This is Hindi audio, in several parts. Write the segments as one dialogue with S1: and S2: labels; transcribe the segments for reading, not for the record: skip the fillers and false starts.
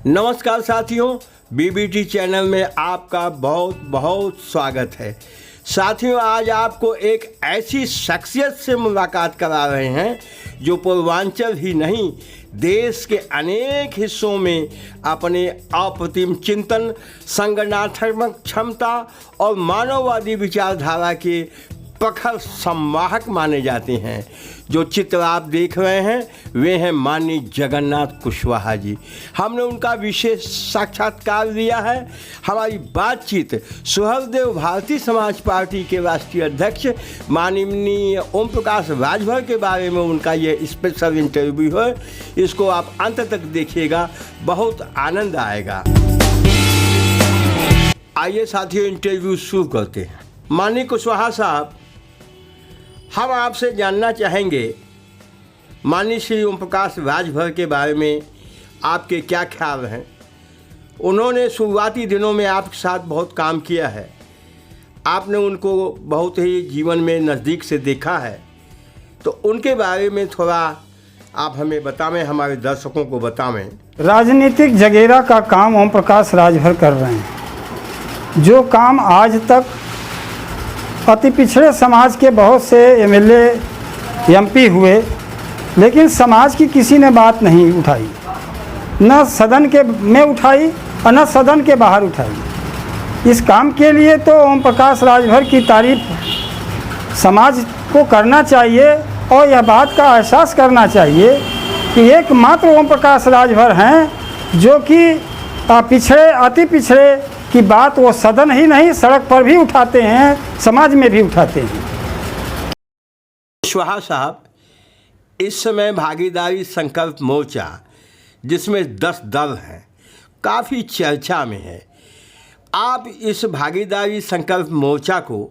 S1: नमस्कार साथियों, बीबीटी चैनल में आपका बहुत बहुत स्वागत है। साथियों, आज आपको एक ऐसी शख्सियत से मुलाकात करा रहे हैं जो पूर्वांचल ही नहीं देश के अनेक हिस्सों में अपने अप्रतिम चिंतन, संगठनात्मक क्षमता और मानववादी विचारधारा के प्रखर संवाहक माने जाते हैं। जो चित्र आप देख रहे हैं वे हैं माननीय जगन्नाथ कुशवाहा जी। हमने उनका विशेष साक्षात्कार लिया है। हमारी बातचीत सुहृदेव भारतीय समाज पार्टी के राष्ट्रीय अध्यक्ष माननीय ओम प्रकाश राजभर के बारे में उनका ये स्पेशल इंटरव्यू है। इसको आप अंत तक देखिएगा, बहुत आनंद आएगा। आइए साथियों, इंटरव्यू शुरू करते हैं। माननीय कुशवाहा साहब, हम आपसे जानना चाहेंगे माननीय श्री ओम प्रकाश राजभर के बारे में आपके क्या ख्याल हैं। उन्होंने शुरुआती दिनों में आपके साथ बहुत काम किया है, आपने उनको बहुत ही जीवन में नज़दीक से देखा है, तो उनके बारे में थोड़ा आप हमें बताएं, हमारे दर्शकों को बताएं।
S2: राजनीतिक जगेरा का काम ओम प्रकाश राजभर कर रहे हैं। जो काम आज तक अति पिछड़े समाज के बहुत से एमएलए एमपी हुए, लेकिन समाज की किसी ने बात नहीं उठाई, न सदन के में उठाई और न सदन के बाहर उठाई। इस काम के लिए तो ओम प्रकाश राजभर की तारीफ समाज को करना चाहिए और यह बात का एहसास करना चाहिए कि एकमात्र ओम प्रकाश राजभर हैं जो कि अति पिछड़े की बात वो सदन ही नहीं सड़क पर भी उठाते हैं, समाज में भी उठाते हैं।
S1: कुशवाहा साहब, इस समय भागीदारी संकल्प मोर्चा जिसमें 10 दल हैं काफ़ी चर्चा में है। आप इस भागीदारी संकल्प मोर्चा को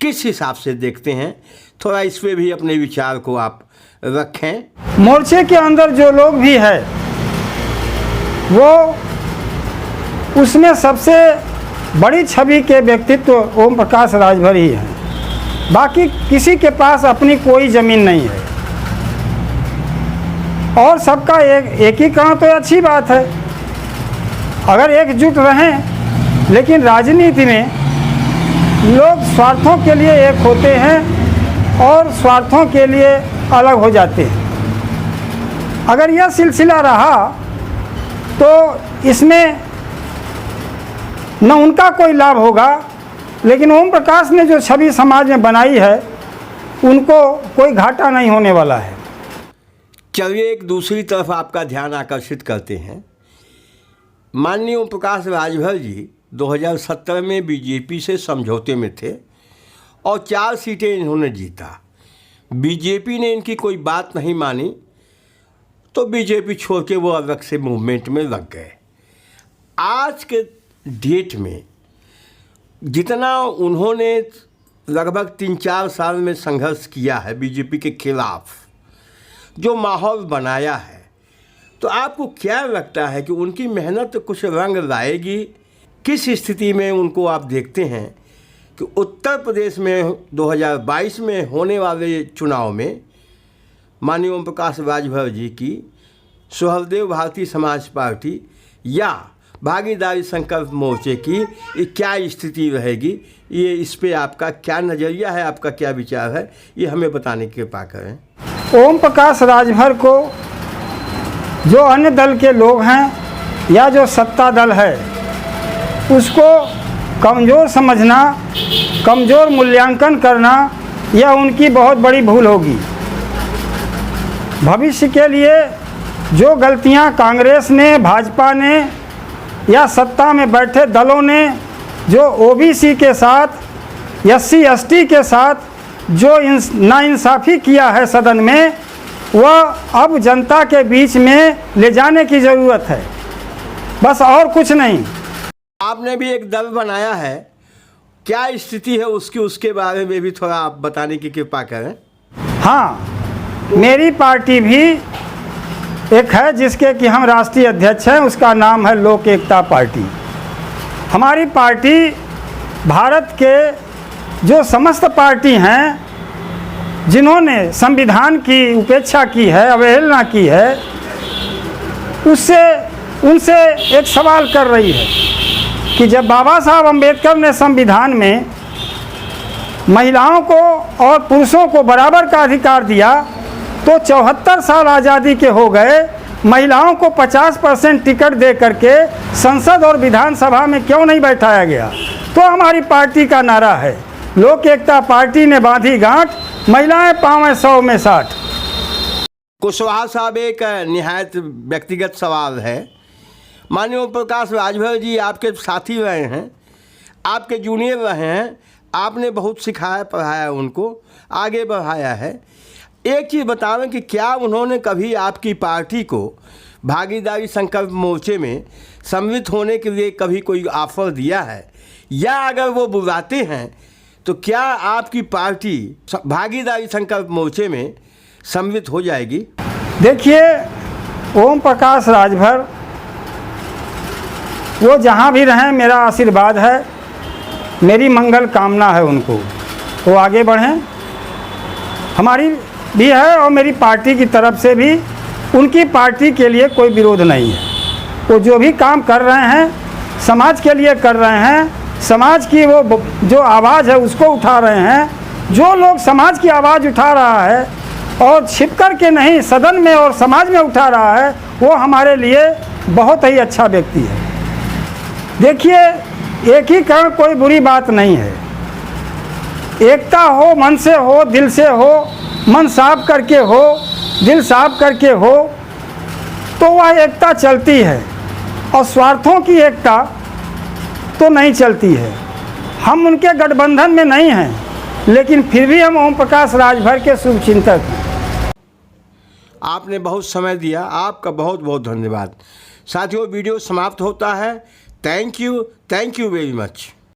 S1: किस हिसाब से देखते हैं? थोड़ा इस पर भी अपने विचार को आप रखें।
S2: मोर्चे के अंदर जो लोग भी हैं वो उसमें सबसे बड़ी छवि के व्यक्तित्व ओम प्रकाश राजभर ही हैं। बाकी किसी के पास अपनी कोई ज़मीन नहीं है और सबका एकीकरण तो अच्छी बात है अगर एकजुट रहें, लेकिन राजनीति में लोग स्वार्थों के लिए एक होते हैं और स्वार्थों के लिए अलग हो जाते हैं। अगर यह सिलसिला रहा तो इसमें न उनका कोई लाभ होगा, लेकिन ओम प्रकाश ने जो छवि समाज में बनाई है उनको कोई घाटा नहीं होने वाला है।
S1: चलिए एक दूसरी तरफ आपका ध्यान आकर्षित करते हैं। माननीय ओम प्रकाश राजभर जी 2017 में बीजेपी से समझौते में थे और 4 सीटें इन्होंने जीता। बीजेपी ने इनकी कोई बात नहीं मानी तो बीजेपी छोड़ के वो अलग से मूवमेंट में लग गए। आज के डेट में जितना उन्होंने लगभग 3-4 साल में संघर्ष किया है बीजेपी के खिलाफ, जो माहौल बनाया है, तो आपको क्या लगता है कि उनकी मेहनत कुछ रंग लाएगी? किस स्थिति में उनको आप देखते हैं कि उत्तर प्रदेश में 2022 में होने वाले चुनाव में माननीय ओम प्रकाश राजभर जी की सुहृदेव भारतीय समाज पार्टी या भागीदारी संकल्प मोर्चे की क्या स्थिति रहेगी? ये इस पे आपका क्या नज़रिया है, आपका क्या विचार है, ये हमें बताने की कृपा करें।
S2: ओम प्रकाश राजभर को जो अन्य दल के लोग हैं या जो सत्ता दल है उसको कमज़ोर समझना, कमज़ोर मूल्यांकन करना, यह उनकी बहुत बड़ी भूल होगी। भविष्य के लिए जो गलतियां कांग्रेस ने, भाजपा ने या सत्ता में बैठे दलों ने जो ओबीसी के साथ, SC ST के साथ जो नाइंसाफ़ी किया है सदन में, वह अब जनता के बीच में ले जाने की ज़रूरत है, बस और कुछ नहीं।
S1: आपने भी एक दल बनाया है, क्या स्थिति है उसकी, उसके बारे में भी थोड़ा आप बताने की कृपा करें।
S2: हाँ, मेरी पार्टी भी एक है जिसके कि हम राष्ट्रीय अध्यक्ष हैं, उसका नाम है लोक एकता पार्टी। हमारी पार्टी भारत के जो समस्त पार्टी हैं जिन्होंने संविधान की उपेक्षा की है, अवहेलना की है, उससे उनसे एक सवाल कर रही है कि जब बाबा साहब अम्बेडकर ने संविधान में महिलाओं को और पुरुषों को बराबर का अधिकार दिया तो 74 साल आज़ादी के हो गए, महिलाओं को 50% टिकट दे करके संसद और विधानसभा में क्यों नहीं बैठाया गया? तो हमारी पार्टी का नारा है, लोक एकता पार्टी ने बांधी गांठ, महिलाएं पावें 100 में 60।
S1: कुशवाहा साहब, एक निहायत व्यक्तिगत सवाल है। माननीय ओम प्रकाश राजभर जी आपके साथी रहे हैं, आपके जूनियर रहे हैं, आपने बहुत सिखाया पढ़ाया, उनको आगे बढ़ाया है। एक चीज़ बतावें कि क्या उन्होंने कभी आपकी पार्टी को भागीदारी संकल्प मोर्चे में सम्मिलित होने के लिए कभी कोई ऑफर दिया है, या अगर वो बुलाते हैं तो क्या आपकी पार्टी भागीदारी संकल्प मोर्चे में सम्मिलित हो जाएगी?
S2: देखिए, ओम प्रकाश राजभर वो जहाँ भी रहें मेरा आशीर्वाद है, मेरी मंगल कामना है उनको, वो आगे बढ़ें, हमारी भी है और मेरी पार्टी की तरफ से भी उनकी पार्टी के लिए कोई विरोध नहीं है। वो जो भी काम कर रहे हैं समाज के लिए कर रहे हैं, समाज की वो जो आवाज़ है उसको उठा रहे हैं। जो लोग समाज की आवाज़ उठा रहा है और छिप कर के नहीं, सदन में और समाज में उठा रहा है, वो हमारे लिए बहुत ही अच्छा व्यक्ति है। देखिए, एकीकरण कोई बुरी बात नहीं है, एकता हो, मन से हो, दिल से हो, मन साफ करके हो, दिल साफ करके हो, तो वह एकता चलती है। और स्वार्थों की एकता तो नहीं चलती है। हम उनके गठबंधन में नहीं हैं, लेकिन फिर भी हम ओम प्रकाश राजभर के शुभचिंतक हैं।
S1: आपने बहुत समय दिया, आपका बहुत बहुत धन्यवाद। साथियों, वीडियो समाप्त होता है। Thank you very much.